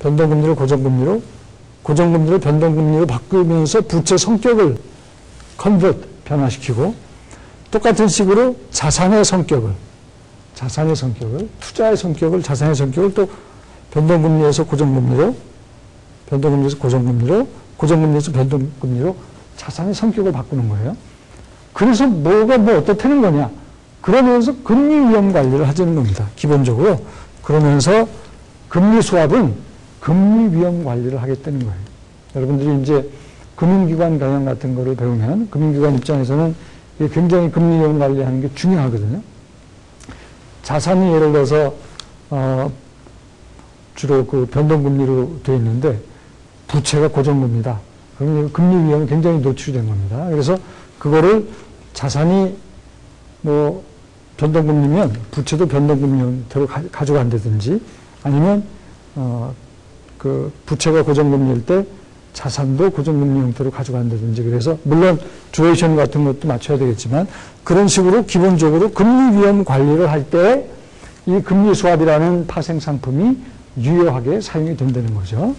변동금리를 고정금리로, 고정금리를 변동금리로 바꾸면서 부채 성격을 변화시키고, 똑같은 식으로 자산의 성격을, 투자의 성격을, 자산의 성격을 또 변동금리에서 고정금리로, 변동금리에서 고정금리로, 고정금리에서 변동금리로 자산의 성격을 바꾸는 거예요. 그래서 뭐가 어떻다는 거냐. 그러면서 금리 위험 관리를 하자는 겁니다. 기본적으로. 그러면서 금리 수합은 금리 위험 관리를 하겠다는 거예요. 여러분들이 이제 금융기관 경영 같은 거를 배우면 금융기관 입장에서는 굉장히 금리 위험 관리하는 게 중요하거든요. 자산이 예를 들어서 주로 그 변동금리로 되어 있는데 부채가 고정금리다. 그러면 금리 위험이 굉장히 노출이 된 겁니다. 그래서 그거를 자산이 변동금리면 부채도 변동금리 형태로 가져간다든지 아니면 그 부채가 고정금리일 때 자산도 고정금리 형태로 가져간다든지 그래서 물론 듀레이션 같은 것도 맞춰야 되겠지만 그런 식으로 기본적으로 금리 위험 관리를 할 때 이 금리 수합이라는 파생 상품이 유효하게 사용이 된다는 거죠.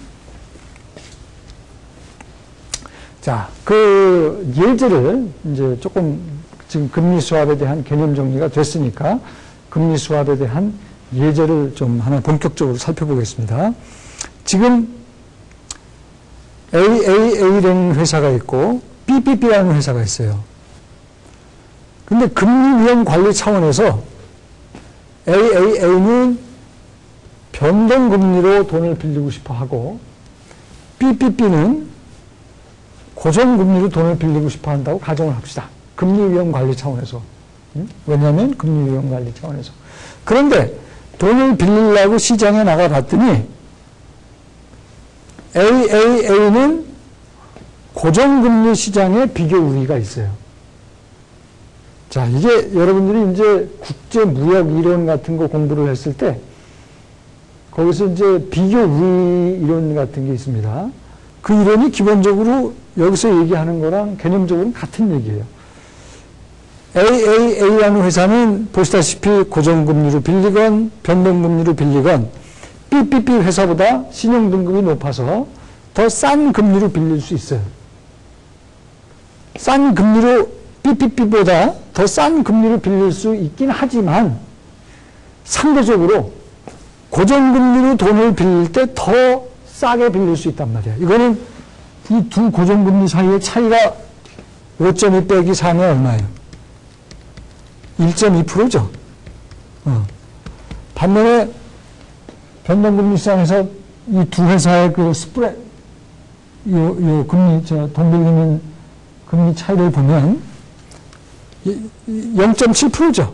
자, 그 예제를 이제 조금 지금 금리 수합에 대한 개념 정리가 됐으니까 금리 수합에 대한 예제를 좀 하나 본격적으로 살펴보겠습니다. 지금 AAA라는 회사가 있고 BBB라는 회사가 있어요. 근데 금리 위험 관리 차원에서 AAA는 변동금리로 돈을 빌리고 싶어 하고 BBB는 고정금리로 돈을 빌리고 싶어 한다고 가정을 합시다. 금리 위험 관리 차원에서. 왜냐하면 금리 위험 관리 차원에서. 그런데 돈을 빌리려고 시장에 나가봤더니 AAA는 고정금리 시장에 비교 우위가 있어요. 자, 이게 여러분들이 이제 국제무역 이론 같은 거 공부를 했을 때 거기서 이제 비교 우위 이론 같은 게 있습니다. 그 이론이 기본적으로 여기서 얘기하는 거랑 개념적으로는 같은 얘기예요. AAA라는 회사는 보시다시피 고정금리로 빌리건 변동금리로 빌리건 BBB 회사보다 신용등급이 높아서 더 싼 금리로 빌릴 수 있어요. 싼 금리로 BBB보다 더 싼 금리로 빌릴 수 있긴 하지만 상대적으로 고정금리로 돈을 빌릴 때 더 싸게 빌릴 수 있단 말이야. 이거는 이 두 고정금리 사이의 차이가 5.2 빼기 4면 얼마예요? 1.2%죠. 반면에 변동금리 시장에서 이 두 회사의 그 스프레드, 요 금리, 돈 빌리는 금리 차이를 보면 0.7%죠.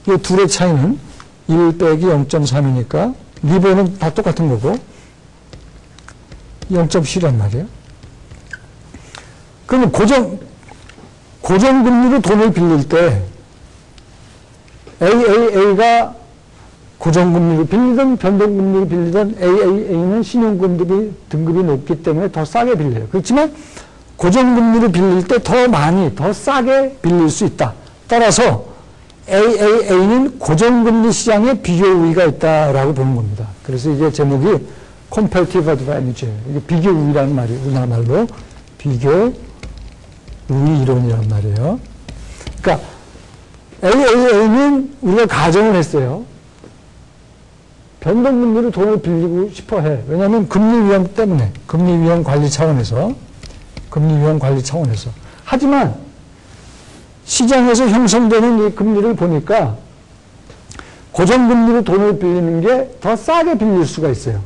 이 둘의 차이는 1 빼기 0.3이니까 리버는 다 똑같은 거고 0.7이란 말이에요. 그러면 고정금리로 돈을 빌릴 때 AAA가 고정금리로 빌리든 변동금리로 빌리든 AAA는 신용등급이 높기 때문에 더 싸게 빌려요. 그렇지만 고정금리로 빌릴 때 더 많이, 더 싸게 빌릴 수 있다. 따라서 AAA는 고정금리 시장에 비교 우위가 있다라고 보는 겁니다. 그래서 이게 제목이 Comparative Advantage. 이게 비교 우위라는 말이에요. 우리나라 말로 비교 우위 이론이란 말이에요. 그러니까 AAA는 우리가 가정을 했어요. 변동금리로 돈을 빌리고 싶어 해. 왜냐하면 금리 위험 때문에, 금리 위험 관리 차원에서. 하지만 시장에서 형성되는 이 금리를 보니까 고정금리로 돈을 빌리는 게 더 싸게 빌릴 수가 있어요.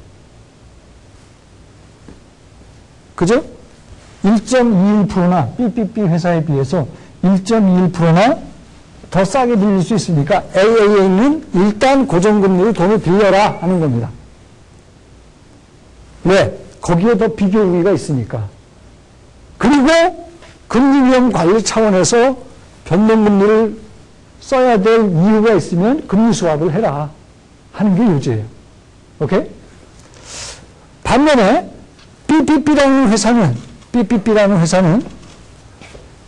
그죠? 1.21%나 BBB 회사에 비해서 1.21%나 더 싸게 빌릴 수 있으니까 AAA는 일단 고정금리로 돈을 빌려라 하는 겁니다. 왜? 거기에 더 비교 우위가 있으니까. 그리고 금리 위험 관리 차원에서 변동금리를 써야 될 이유가 있으면 금리 수합을 해라 하는 게 요지예요. 오케이? 반면에 BBB라는 회사는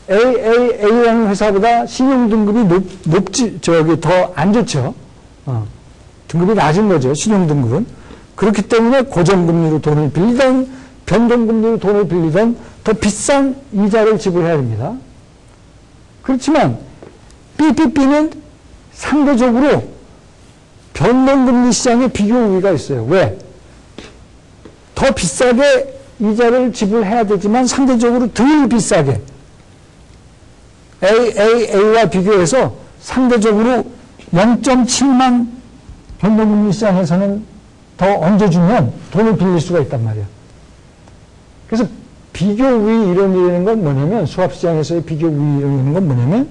AAA라는 회사보다 신용등급이 더 안 좋죠. 등급이 낮은 거죠. 신용등급은. 그렇기 때문에 고정금리로 돈을 빌리던 변동금리로 돈을 빌리던 더 비싼 이자를 지불해야 됩니다. 그렇지만 PPP는 상대적으로 변동금리 시장에 비교 우위가 있어요. 왜? 더 비싸게 이자를 지불해야 되지만 상대적으로 덜 비싸게 AAA와 비교해서 상대적으로 0.7만 변동금리 시장에서는 더 얹어주면 돈을 빌릴 수가 있단 말이에요. 그래서 비교 우위 이론이라는 건 뭐냐면 수합시장에서의 비교 우위 이론이라는 건 뭐냐면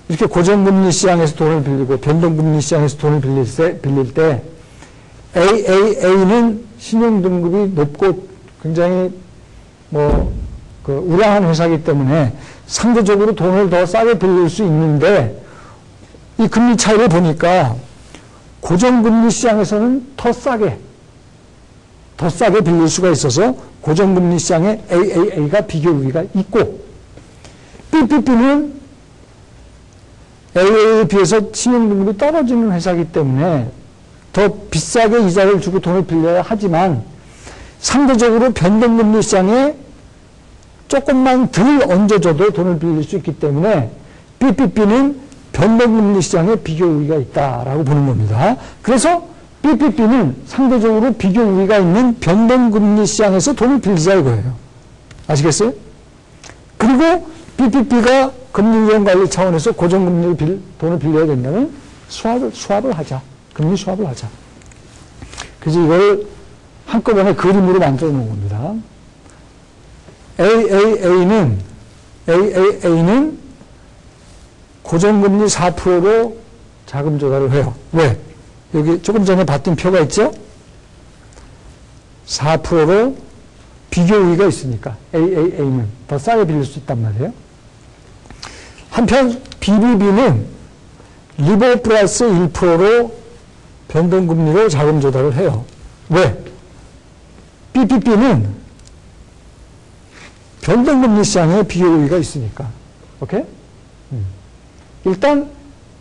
이렇게 고정금리 시장에서 돈을 빌리고 변동금리 시장에서 돈을 빌릴 때 AAA는 신용등급이 높고 굉장히 우량한 회사이기 때문에 상대적으로 돈을 더 싸게 빌릴 수 있는데 이 금리 차이를 보니까 고정금리 시장에서는 더 싸게 빌릴 수가 있어서 고정금리 시장에 AAA가 비교 우위가 있고 PPP는 AAA에 비해서 신용등급이 떨어지는 회사이기 때문에 더 비싸게 이자를 주고 돈을 빌려야 하지만 상대적으로 변동금리 시장에 조금만 덜 얹어줘도 돈을 빌릴 수 있기 때문에 PPP는 변동금리 시장에 비교 우위가 있다라고 보는 겁니다. 그래서 PPP는 상대적으로 비교 우위가 있는 변동금리 시장에서 돈을 빌리자 이거예요. 아시겠어요? 그리고 PPP가 금리위험 관리 차원에서 고정금리로 돈을 빌려야 된다면 수합을 하자. 금리 수합을 하자. 그래서 이걸 한꺼번에 그림으로 만들어 놓은 겁니다. AAA는 고정금리 4%로 자금 조달을 해요. 왜? 여기 조금 전에 봤던 표가 있죠? 4%로 비교 우위가 있으니까 AAA는 더 싸게 빌릴 수 있단 말이에요. 한편 BBB는 리버 플러스 1%로 변동금리로 자금 조달을 해요. 왜? PPP는 변동금리 시장에 비교 우위가 있으니까. 오케이? 일단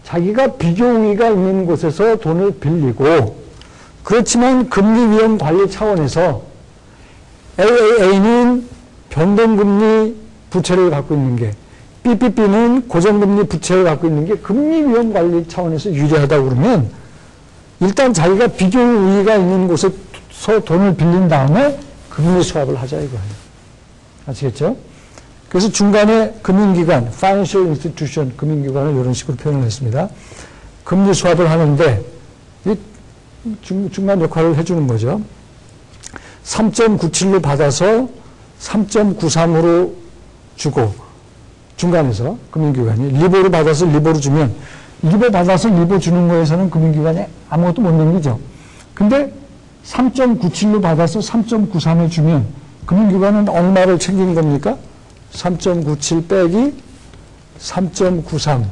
자기가 비교 우위가 있는 곳에서 돈을 빌리고 그렇지만 금리 위험 관리 차원에서 AAA는 변동금리 부채를 갖고 있는 게 PPP는 고정금리 부채를 갖고 있는 게 금리 위험 관리 차원에서 유리하다고 그러면 일단 자기가 비교 우위가 있는 곳에서 돈을 빌린 다음에 금리 수합을 하자 이거예요. 아시겠죠? 그래서 중간에 금융기관, financial institution, 금융기관을 이런 식으로 표현을 했습니다. 금리 수합을 하는데 이 중간 역할을 해주는 거죠. 3.97로 받아서 3.93으로 주고 중간에서 금융기관이 리보로 받아서 리보로 주면 리보 받아서 리보 주는 거에서는 금융기관이 아무것도 못 넘기죠. 근데 3.97로 받아서 3.93에 주면 금융기관은 얼마를 챙기는 겁니까? 3.97 빼기 3.93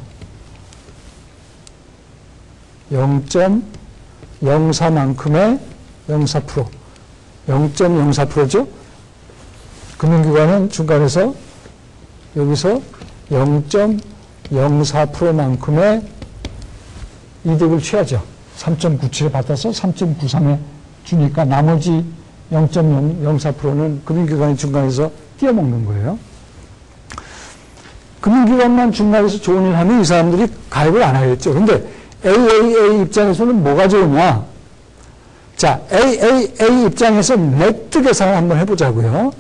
0.04만큼의 0.4% 0.04%죠. 금융기관은 중간에서 여기서 0.04%만큼의 이득을 취하죠. 3.97을 받아서 3.93에 주니까 나머지 0.04%는 금융기관이 중간에서 띄어먹는 거예요. 금융기관만 중간에서 좋은 일 하면 이 사람들이 가입을 안 하겠죠. 근데 AAA 입장에서는 뭐가 좋으냐? 자, AAA 입장에서 네트 계산을 한번 해보자고요.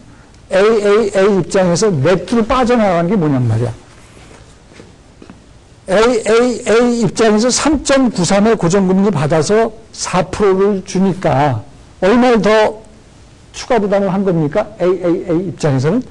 AAA 입장에서 네트로 빠져나가는 게 뭐냔 말이야. AAA 입장에서 3.93의 고정금리 받아서 4%를 주니까 얼마를 더 추가 부담을 한 겁니까? AAA 입장에서는